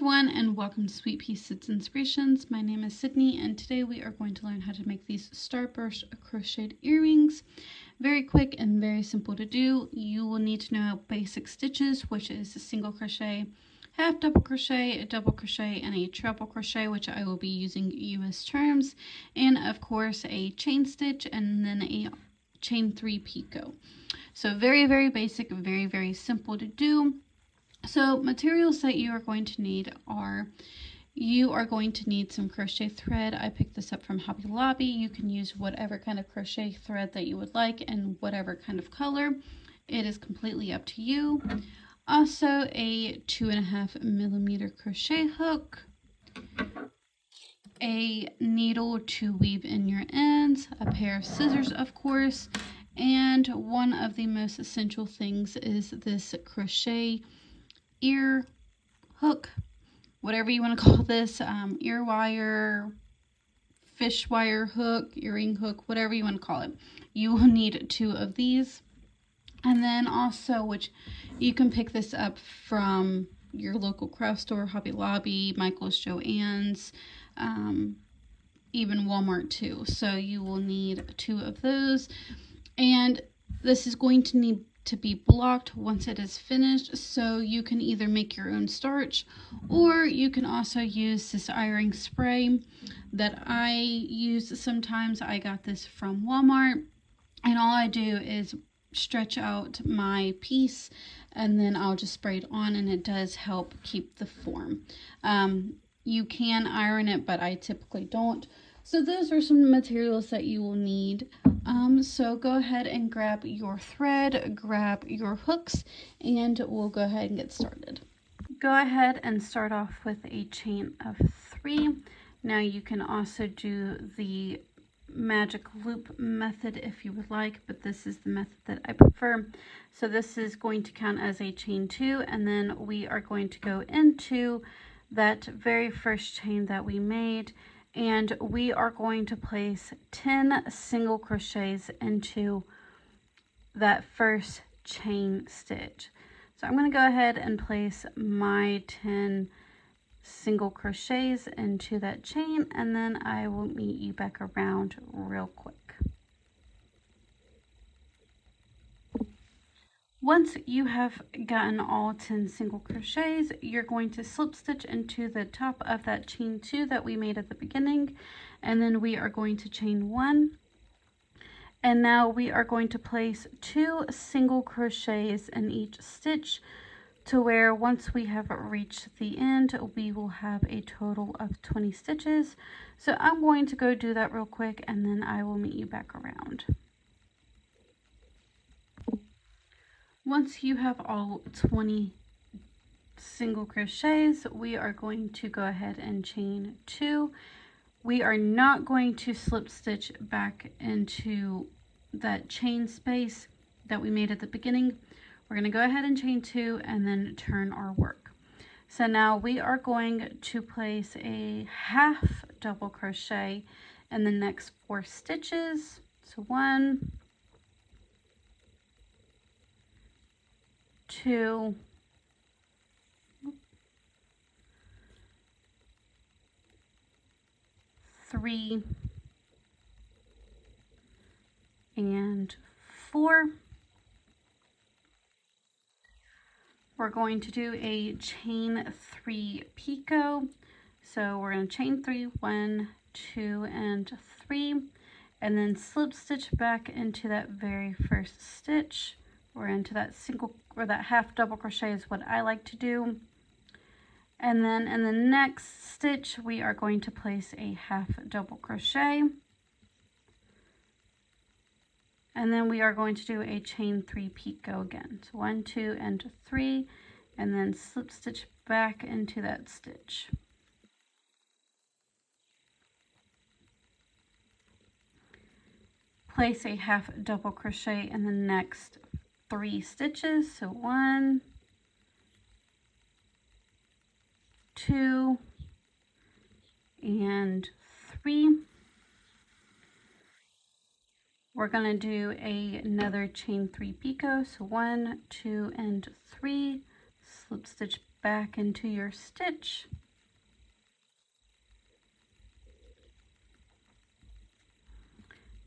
everyone, and welcome to Sweet Pea Stitch Inspirations. My name is Sydney, and today we are going to learn how to make these starburst crocheted earrings. Very quick and very simple to do. You will need to know basic stitches, which is a single crochet, half double crochet, a double crochet, and a treble crochet, which I will be using US terms, and of course a chain stitch and then a chain 3 picot. So very basic, very simple to do. So materials that you are going to need are, you are going to need some crochet thread. I picked this up from Hobby Lobby. You can use whatever kind of crochet thread that you would like and whatever kind of color. It is completely up to you. Also a 2.5 millimeter crochet hook, a needle to weave in your ends, a pair of scissors of course, and one of the most essential things is this crochet ear hook, whatever you want to call this, ear wire, fish wire hook, earring hook, whatever you want to call it. You will need 2 of these. And then also, which you can pick this up from your local craft store, Hobby Lobby, Michael's, Joann's, even Walmart too. So you will need 2 of those. And this is going to need to be blocked once it is finished, so you can either make your own starch or you can also use this ironing spray that I use sometimes. I got this from Walmart, and all I do is stretch out my piece and then I'll just spray it on, and it does help keep the form. You can iron it, but I typically don't. So those are some materials that you will need. So go ahead and grab your thread, grab your hooks, and we'll go ahead and get started. Go ahead and start off with a chain of 3. Now you can also do the magic loop method if you would like, but this is the method that I prefer. So this is going to count as a chain 2, and then we are going to go into that very first chain that we made, and we are going to place 10 single crochets into that first chain stitch. So I'm going to go ahead and place my 10 single crochets into that chain, and then I will meet you back around real quick. Once you have gotten all 10 single crochets, you're going to slip stitch into the top of that chain 2 that we made at the beginning, and then we are going to chain 1. And now we are going to place 2 single crochets in each stitch, to where once we have reached the end, we will have a total of 20 stitches. So I'm going to go do that real quick, and then I will meet you back around. Once you have all 20 single crochets, we are going to go ahead and chain 2. We are not going to slip stitch back into that chain space that we made at the beginning. We're going to go ahead and chain 2 and then turn our work. So now we are going to place a half double crochet in the next 4 stitches. So 1, 2, 3, and 4. We're going to do a chain 3 picot. So we're going to chain 3, 1, 2, and 3, and then slip stitch back into that very first stitch, or into that single, or that half double crochet is what I like to do. And then in the next stitch, we are going to place a half double crochet. And then we are going to do a chain 3 picot again. So 1, 2, and 3, and then slip stitch back into that stitch. Place a half double crochet in the next 3 stitches. So 1, 2, and 3. We're going to do another chain 3 picot. So 1, 2, and 3. Slip stitch back into your stitch.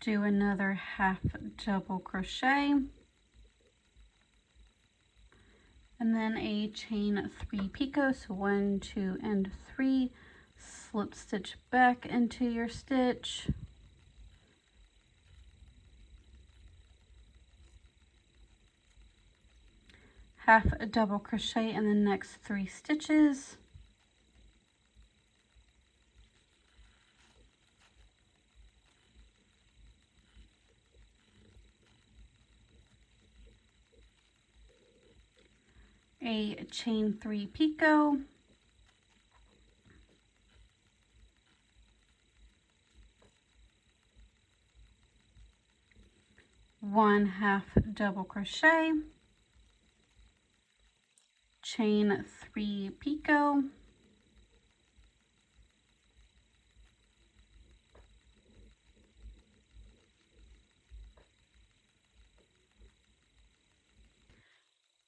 Do another half double crochet, and then a chain 3 picot, so 1, 2, and 3, slip stitch back into your stitch, half a double crochet in the next 3 stitches, a chain 3 picot, one half double crochet, chain 3 picot,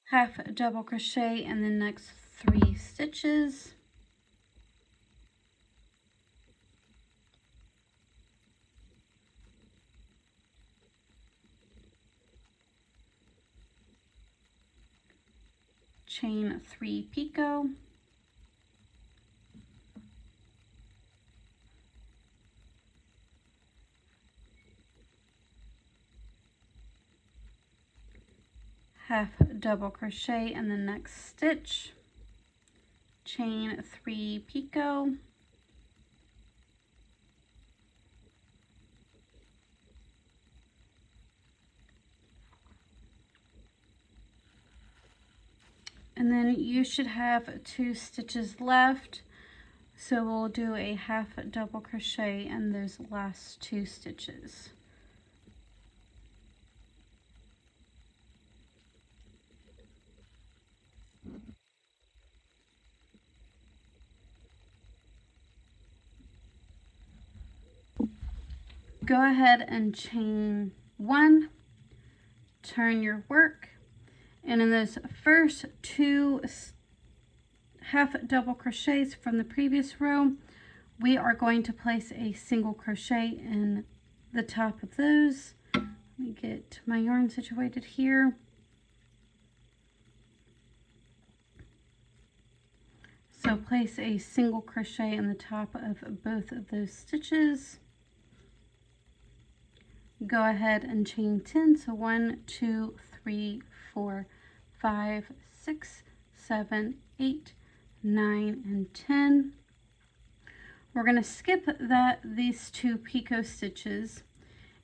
half double crochet in the next 3 stitches, chain 3 picot, half double crochet in the next stitch, chain 3 picot, and then you should have 2 stitches left, so we'll do a half double crochet in those last 2 stitches. Go ahead and chain 1, turn your work, and in those first 2 half double crochets from the previous row, we are going to place a single crochet in the top of those. Let me get my yarn situated here. So place a single crochet in the top of both of those stitches. Go ahead and chain 10, so 1, 2, 3, 4, 5, 6, 7, 8, 9, and 10. We're going to skip these 2 picot stitches,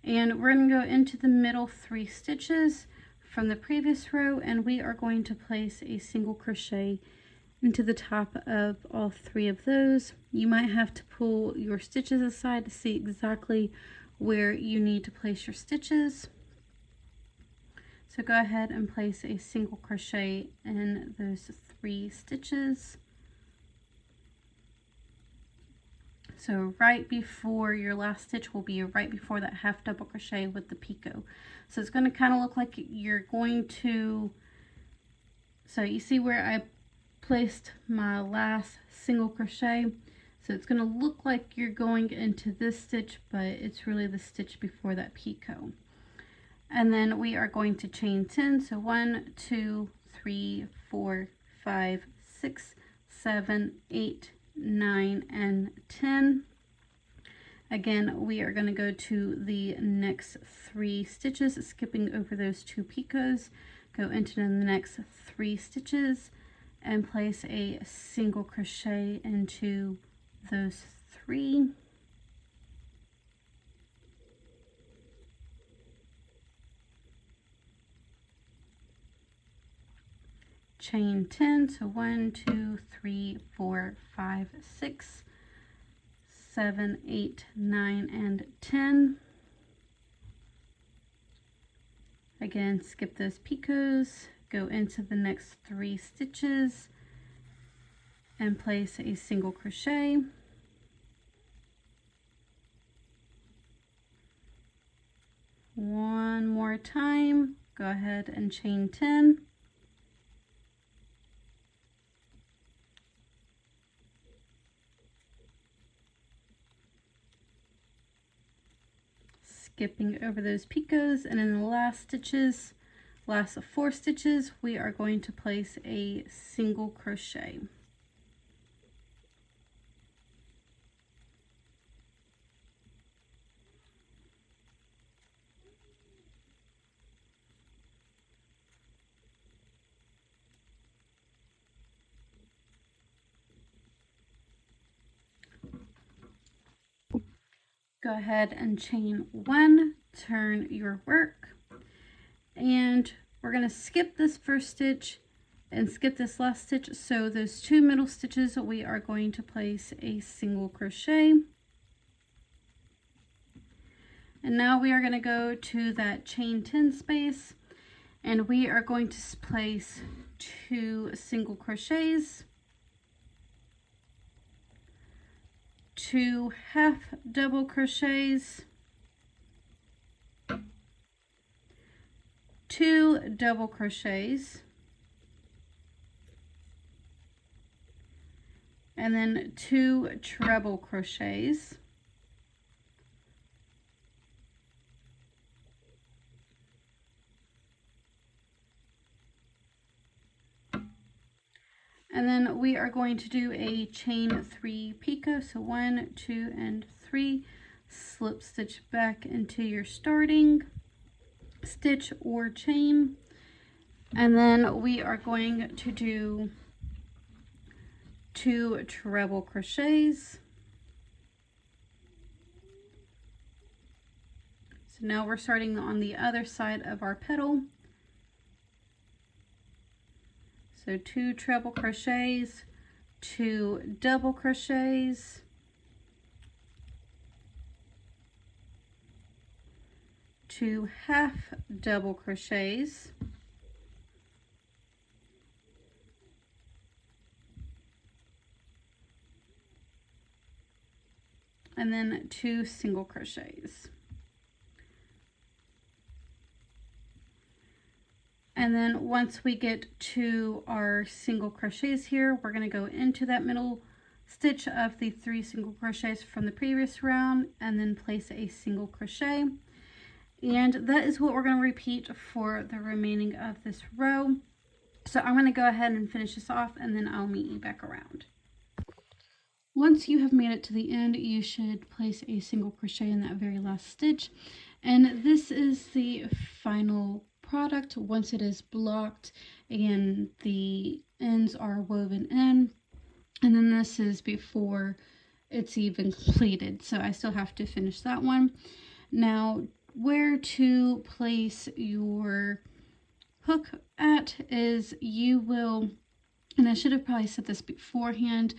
and we're going to go into the middle 3 stitches from the previous row, and we are going to place a single crochet into the top of all 3 of those. You might have to pull your stitches aside to see exactly where you need to place your stitches. So go ahead and place a single crochet in those 3 stitches. So right before your last stitch will be right before that half double crochet with the picot. So it's going to kind of look like you're going to, so you see where I placed my last single crochet? So it's going to look like you're going into this stitch, but it's really the stitch before that picot. And then we are going to chain 10. So 1, 2, 3, 4, 5, 6, 7, 8, 9, and 10. Again, we are going to go to the next 3 stitches, skipping over those 2 picots, go into the next 3 stitches, and place a single crochet into those 3. Chain 10, so 1, 2, 3, 4, 5, 6, 7, 8, 9, and 10. Again, skip those picots, go into the next 3 stitches, and place a single crochet. One more time, go ahead and chain 10. skipping over those picots, and in the last 4 stitches, we are going to place a single crochet. Go ahead and chain 1, turn your work, and we're going to skip this first stitch and skip this last stitch. So those 2 middle stitches, we are going to place a single crochet. And now we are going to go to that chain 10 space, and we are going to place 2 single crochets, 2 half double crochets, 2 double crochets, and then 2 treble crochets, and then we are going to do a chain 3 picot. So 1, 2, and 3, slip stitch back into your starting stitch or chain, and then we are going to do 2 treble crochets. So now we're starting on the other side of our petal. So 2 treble crochets, 2 double crochets, 2 half double crochets, and then 2 single crochets. And then once we get to our single crochets here, we're going to go into that middle stitch of the 3 single crochets from the previous round and then place a single crochet. And that is what we're going to repeat for the remaining of this row. So I'm going to go ahead and finish this off, and then I'll meet you back around. Once you have made it to the end, you should place a single crochet in that very last stitch. And this is the final product once it is blocked and the ends are woven in. And then this is before it's even completed, so I still have to finish that one. Now, where to place your hook at is you will, and I should have probably said this beforehand,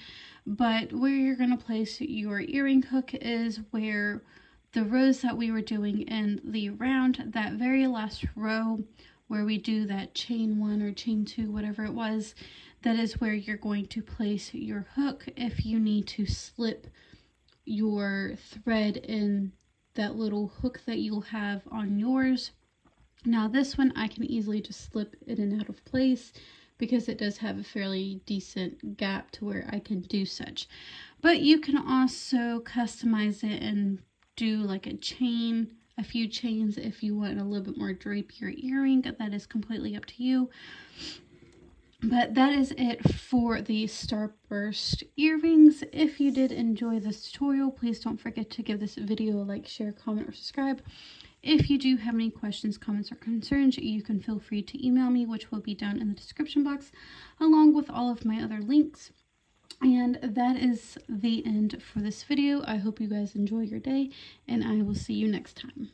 but where you're going to place your earring hook is where the rows that we were doing in the round, that very last row where we do that chain 1 or chain 2, whatever it was, that is where you're going to place your hook if you need to slip your thread in that little hook that you'll have on yours. Now this one I can easily just slip in and out of place because it does have a fairly decent gap to where I can do such. But you can also customize it and do like a few chains if you want a little bit more drapier earring. That is completely up to you. But that is it for the Starburst earrings. If you did enjoy this tutorial, please don't forget to give this video a like, share, comment, or subscribe. If you do have any questions, comments, or concerns, you can feel free to email me, which will be down in the description box, along with all of my other links. And that is the end for this video. I hope you guys enjoy your day, and I will see you next time.